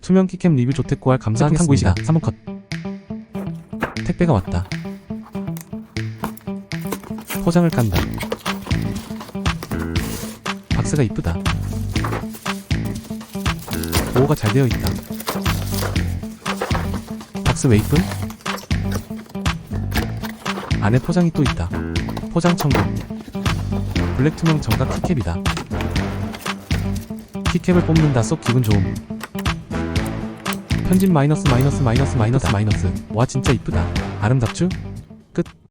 투명 키캠 리뷰 조택고알 감사하겠습니다. 3분 컷. 택배가 왔다. 포장을 깐다. 박스가 이쁘다. 보호가 잘 되어 있다. 박스 왜 이쁨? 안에 포장이 또 있다. 포장 성공. 블랙 투명 정각 키캡이다. 키캡을 뽑는다. 쏙 기분 좋음. 편집 마이너스. 와 진짜 이쁘다. 아름답쥬? 끝.